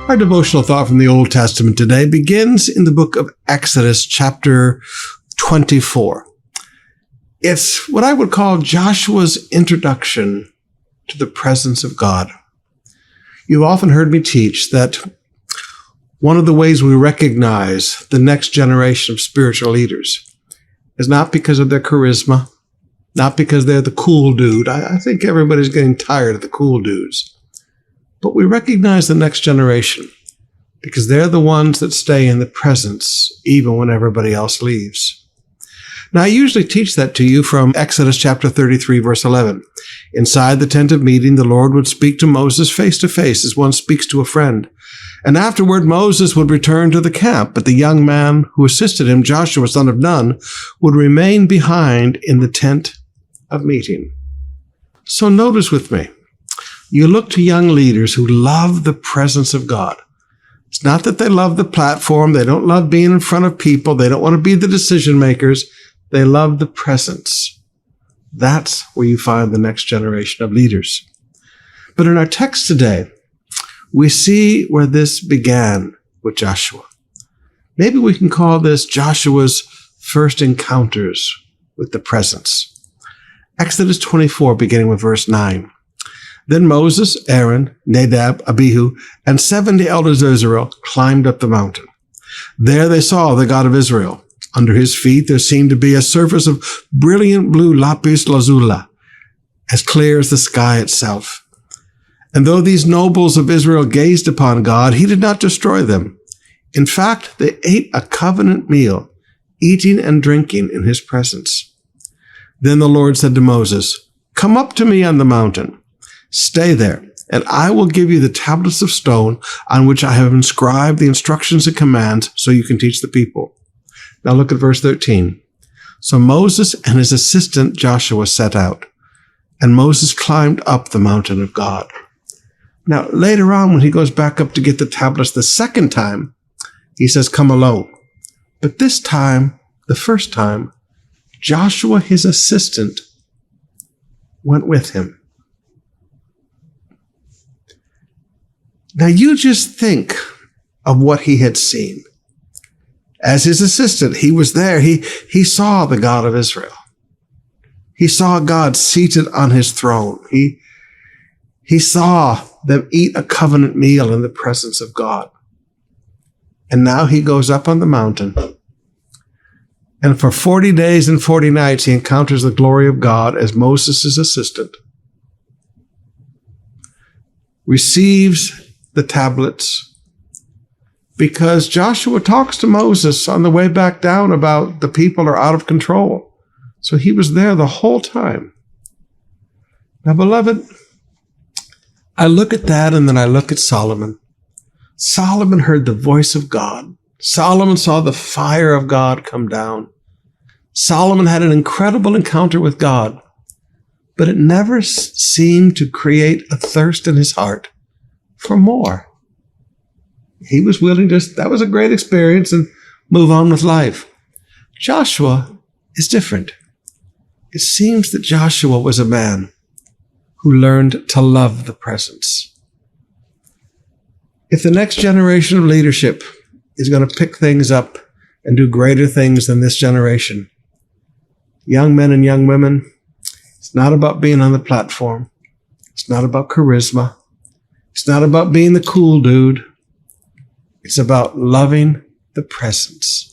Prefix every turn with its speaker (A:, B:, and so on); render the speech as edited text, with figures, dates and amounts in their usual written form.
A: Our devotional thought from the Old Testament today begins in the book of Exodus, chapter 24. It's what I would call Joshua's introduction to the presence of God. You've often heard me teach that one of the ways we recognize the next generation of spiritual leaders is not because of their charisma, not because they're the cool dude. I think everybody's getting tired of the cool dudes. But we recognize the next generation because they're the ones that stay in the presence even when everybody else leaves. Now, I usually teach that to you from Exodus chapter 33, verse 11. Inside the tent of meeting, the Lord would speak to Moses face to face as one speaks to a friend. And afterward, Moses would return to the camp, but the young man who assisted him, Joshua, son of Nun, would remain behind in the tent of meeting. So notice with me, you look to young leaders who love the presence of God. It's not that they love the platform. They don't love being in front of people. They don't want to be the decision makers. They love the presence. That's where you find the next generation of leaders. But in our text today, we see where this began with Joshua. Maybe we can call this Joshua's first encounters with the presence. Exodus 24, beginning with verse 9. Then Moses, Aaron, Nadab, Abihu, and 70 elders of Israel climbed up the mountain. There they saw the God of Israel. Under his feet there seemed to be a surface of brilliant blue lapis lazuli, as clear as the sky itself. And though these nobles of Israel gazed upon God, he did not destroy them. In fact, they ate a covenant meal, eating and drinking in his presence. Then the Lord said to Moses, "Come up to me on the mountain. Stay there, and I will give you the tablets of stone on which I have inscribed the instructions and commands so you can teach the people." Now look at verse 13. So Moses and his assistant Joshua set out, and Moses climbed up the mountain of God. Now later on, when he goes back up to get the tablets the second time, he says, "Come alone." But this time, the first time, Joshua, his assistant, went with him. Now you just think of what he had seen. As his assistant, he was there. He saw the God of Israel. He saw God seated on his throne. He saw them eat a covenant meal in the presence of God. And now he goes up on the mountain. And for 40 days and 40 nights, he encounters the glory of God as Moses' assistant, receives the tablets, because Joshua talks to Moses on the way back down about the people are out of control. So he was there the whole time. Now, beloved, I look at that and then I look at Solomon. Solomon heard the voice of God. Solomon saw the fire of God come down. Solomon had an incredible encounter with God, but it never seemed to create a thirst in his heart for more. He was willing to, that was a great experience, and move on with life. Joshua is different. It seems that Joshua was a man who learned to love the presence. If the next generation of leadership is going to pick things up and do greater things than this generation, young men and young women, it's not about being on the platform. It's not about charisma. It's not about being the cool dude. It's about loving the presence.